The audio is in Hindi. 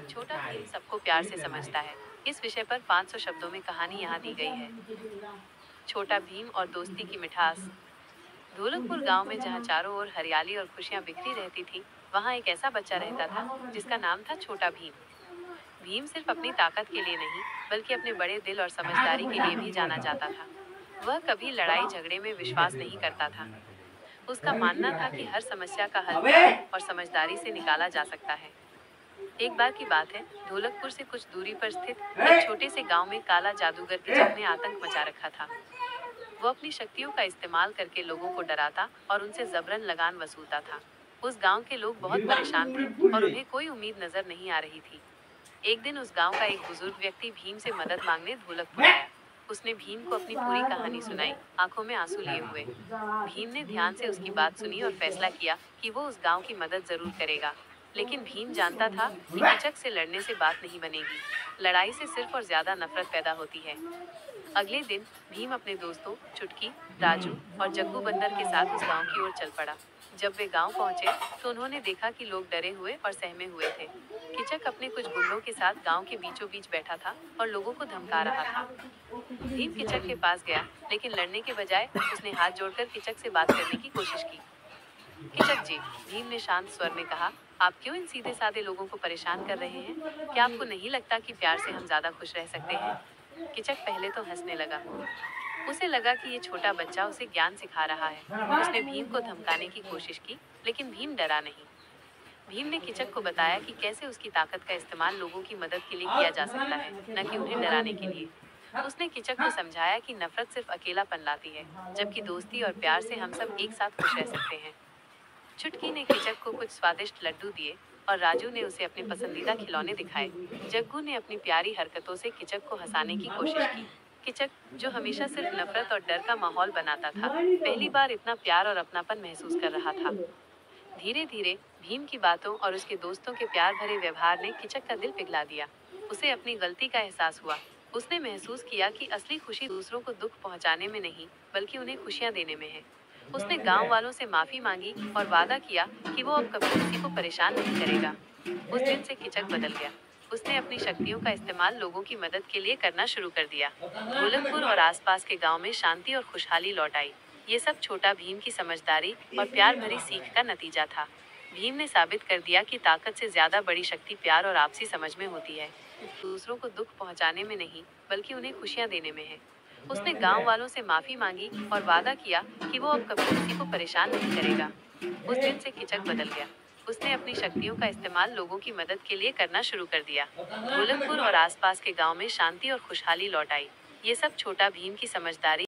छोटा भीम सबको प्यार से समझता है। इस विषय पर 500 शब्दों में कहानी यहाँ दी गई है। छोटा भीम और दोस्ती की मिठास। ढोलकपुर गांव में जहाँ चारों ओर हरियाली और खुशियां बिखरी रहती थी, वहाँ एक ऐसा बच्चा रहता था जिसका नाम था छोटा भीम। भीम सिर्फ अपनी ताकत के लिए नहीं, बल्कि अपने बड़े दिल और समझदारी के लिए भी जाना जाता था। वह कभी लड़ाई झगड़े में विश्वास नहीं करता था। उसका मानना था कि हर समस्या का हल प्यार और समझदारी से निकाला जा सकता है। एक बार की बात है, ढोलकपुर से कुछ दूरी पर स्थित एक छोटे से गांव में काला जादूगर किचक ने आतंक मचा रखा था। वो अपनी शक्तियों का इस्तेमाल करके लोगों को डराता और उनसे जबरन लगान वसूलता था। उस गांव के लोग बहुत परेशान थे और उन्हें कोई उम्मीद नजर नहीं आ रही थी। एक दिन उस गांव का एक बुजुर्ग व्यक्ति भीम से मदद मांगने ढोलकपुर आया। उसने भीम को अपनी पूरी कहानी सुनाई, आंखों में आंसू लिए हुए। भीम ने ध्यान से उसकी बात सुनी और फैसला किया कि वो उस गांव की मदद जरूर करेगा। लेकिन भीम जानता था कि किचक से लड़ने से बात नहीं बनेगी। लड़ाई से सिर्फ और ज्यादा नफरत पैदा होती है। अगले दिन भीम अपने दोस्तों चुटकी, राजू और जग्गू बंदर के साथ उस गांव की ओर चल पड़ा। जब वे गांव पहुंचे तो उन्होंने देखा कि लोग डरे हुए और सहमे हुए थे। किचक अपने कुछ गुंडों के साथ गांव के बीचों बीच बैठा था और लोगों को धमका रहा था। भीम किचक के पास गया, लेकिन लड़ने के बजाय उसने हाथ जोड़कर किचक से बात करने की कोशिश की। किचक जी, भीम ने शांत स्वर में कहा, आप क्यों इन सीधे साधे लोगों को परेशान कर रहे हैं? क्या आपको नहीं लगता कि प्यार से हम ज्यादा खुश रह सकते हैं? किचक पहले तो हंसने लगा। उसे लगा कि ये छोटा बच्चा उसे ज्ञान सिखा रहा है। उसने भीम को धमकाने की कोशिश की, लेकिन भीम डरा नहीं। भीम ने किचक को बताया कि कैसे उसकी ताकत का इस्तेमाल लोगों की मदद के लिए किया जा सकता है, न कि उन्हें डराने के लिए। उसने किचक को समझाया कि नफरत सिर्फ अकेलापन लाती है, जबकि दोस्ती और प्यार से हम सब एक साथ खुश रह सकते हैं। चुटकी ने किचक को कुछ स्वादिष्ट लड्डू दिए और राजू ने उसे अपने पसंदीदा खिलौने दिखाए। जग्गू ने अपनी प्यारी हरकतों से किचक को हंसाने की कोशिश की। किचक, जो हमेशा सिर्फ नफरत और डर का माहौल बनाता था, पहली बार इतना प्यार और अपनापन महसूस कर रहा था। धीरे धीरे भीम की बातों और उसके दोस्तों के प्यार भरे व्यवहार ने किचक का दिल पिघला दिया। उसे अपनी गलती का एहसास हुआ। उसने महसूस किया कि असली खुशी दूसरों को दुख पहुंचाने में नहीं, बल्कि उन्हें खुशियां देने में है। उसने गांव वालों से माफी मांगी और वादा किया कि वो अब कभी किसी को परेशान नहीं करेगा। उस दिन से किचक बदल गया। उसने अपनी शक्तियों का इस्तेमाल लोगों की मदद के लिए करना शुरू कर दिया। ढोलकपुर और आसपास के गांव में शांति और खुशहाली लौट आई। ये सब छोटा भीम की समझदारी और प्यार भरी सीख का नतीजा था। भीम ने साबित कर दिया कि ताकत से ज्यादा बड़ी शक्ति प्यार और आपसी समझ में होती है। दूसरों को दुख पहुंचाने में नहीं, बल्कि उन्हें खुशियां देने में है। उसने गांव वालों से माफी मांगी और वादा किया कि वो अब कभी किसी को परेशान नहीं करेगा। उस दिन से किचक बदल गया। उसने अपनी शक्तियों का इस्तेमाल लोगों की मदद के लिए करना शुरू कर दिया। ढोलकपुर और आसपास के गांव में शांति और खुशहाली लौट आई। ये सब छोटा भीम की समझदारी